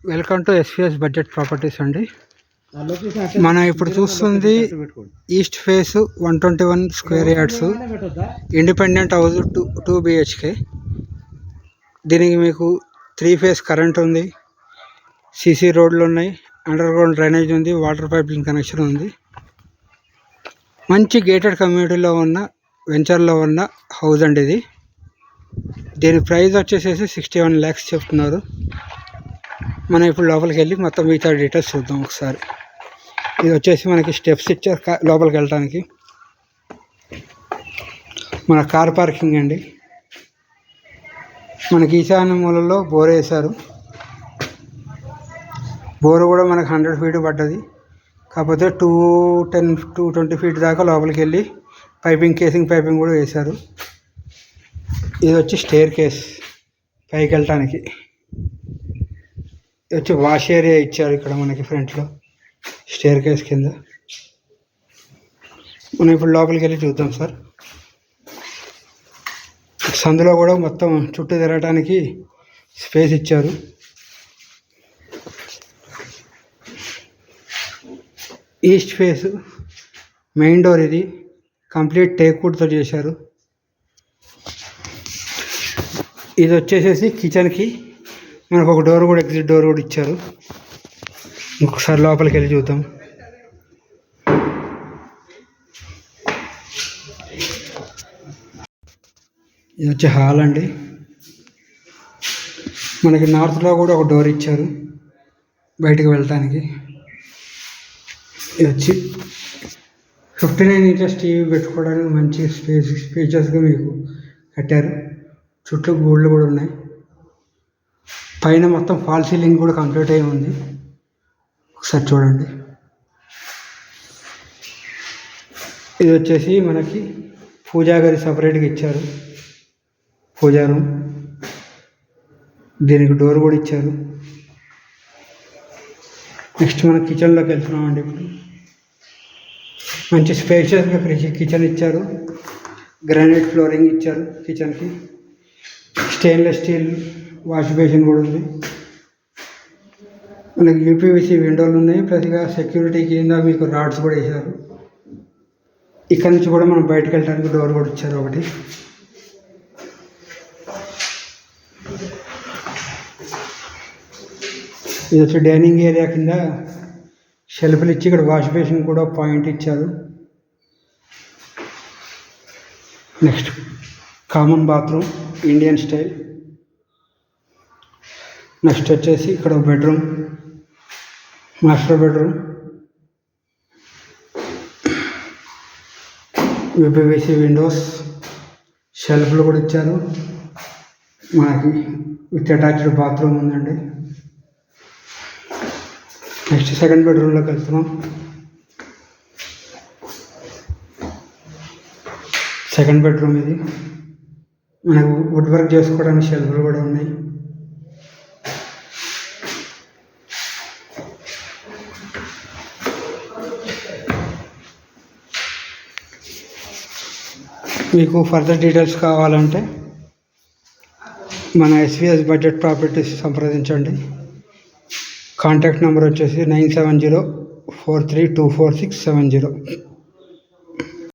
Welcome to SVS budget properties అండి. మనం ఇప్పుడు చూస్తుంది east face 121 square yards independent house 2 BHK. దీనికి మీకు 3 ఫేస్ కరెంట్ ఉంది, సీసీ రోడ్లు ఉన్నాయి, అండర్ గ్రౌండ్ డ్రైనేజ్ ఉంది, వాటర్ పైప్లింగ్ కనెక్షన్ ఉంది. మంచి గేటెడ్ కమ్యూనిటీలో ఉన్న వెంచర్లో ఉన్న హౌస్ అండి ఇది. దీని ప్రైస్ వచ్చేసి 61 lakhs చెప్తున్నారు. మనం ఇప్పుడు లోపలికి వెళ్ళి మొత్తం మిగతా డీటెయిల్స్ చూద్దాం ఒకసారి. ఇది వచ్చేసి మనకి స్టెప్స్ ఇచ్చారు లోపలికి వెళ్ళడానికి. మన కార్ పార్కింగ్ అండి. మనకి ఈశాన్య మూలలో బోర్ వేశారు. బోర్ కూడా మనకు 100 feet పడ్డది. కాకపోతే 220 feet దాకా లోపలికి వెళ్ళి కేసింగ్ పైపింగ్ కూడా వేశారు. ఇది వచ్చి స్టేర్ కేస్ పైకి వెళ్ళటానికి. ఇది వచ్చి వాష్ ఏరియా ఇచ్చారు ఇక్కడ మనకి ఫ్రంట్లో స్టేర్ కేస్ కింద. మనం ఇప్పుడు లోపలికి వెళ్ళి చూద్దాం సార్. సందులో కూడా మొత్తం చుట్టూ తిరగడానికి స్పేస్ ఇచ్చారు. ఈస్ట్ ఫేస్ మెయిన్ డోర్ ఇది కంప్లీట్ టేక్వుడ్తో చేశారు. ఇది వచ్చేసేసి కిచెన్కి మనకు ఒక డోర్ కూడా ఎగ్జిట్ డోర్ కూడా ఇచ్చారు. ఇంకొకసారి లోపలికి వెళ్ళి చూద్దాం. ఇది వచ్చి హాల్ అండి. మనకి నార్త్లో కూడా ఒక డోర్ ఇచ్చారు బయటకు వెళ్ళటానికి. ఇది వచ్చి 59 inches టీవీ పెట్టుకోవడానికి మంచి స్పేషియస్గా మీకు కట్టారు. చుట్టూ గోల్డ్ కూడా ఉన్నాయి. పైన మొత్తం ఫాల్ సీలింగ్ కూడా కంప్లీట్ అయి ఉంది. ఒకసారి చూడండి. ఇది వచ్చేసి మనకి పూజా గది సపరేట్గా ఇచ్చారు, పూజా రూమ్. దీనికి డోర్ కూడా ఇచ్చారు. నెక్స్ట్ మనం కిచెన్లోకి వెళ్తున్నామండి. ఇప్పుడు మంచి స్పేషియస్గా కిచెన్ ఇచ్చారు. గ్రానైట్ ఫ్లోరింగ్ ఇచ్చారు కిచెన్కి. స్టెయిన్లెస్ స్టీల్ వాష్ బేసిన్ కూడా ఉంది. మనకి యూపీవీసీ విండోలు ఉన్నాయి. ప్రతిగా సెక్యూరిటీ కింద మీకు రాడ్స్ కూడా వేశారు. ఇక్కడ నుంచి కూడా మనం బయటకు వెళ్ళడానికి డోర్ కూడా ఇచ్చారు ఒకటి. ఇది వచ్చి డైనింగ్ ఏరియా కింద షెల్ఫ్లు ఇచ్చి ఇక్కడ వాష్ బేసిన్ కూడా పాయింట్ ఇచ్చారు. Next common bathroom Indian style. Next వచ్చేసి ఇక్కడ bedroom, master bedroom. UPVC windows, షెల్ఫ్లు కూడా ఇచ్చారు. మనకి విత్ అటాచ్డ్ బాత్రూమ్ ఉందండి. నెక్స్ట్ సెకండ్ బెడ్రూమ్లోకి వెళ్తున్నాం. సెకండ్ బెడ్రూమ్ ఇది. మనకు వుడ్ వర్క్ చేసుకోవడానికి షెల్ఫ్లు కూడా ఉన్నాయి. మీకు ఫర్దర్ డీటెయిల్స్ కావాలంటే మన ఎస్విఎస్ బడ్జెట్ ప్రాపర్టీస్ సంప్రదించండి. కాంటాక్ట్ నెంబర్ వచ్చేసి 9704324670.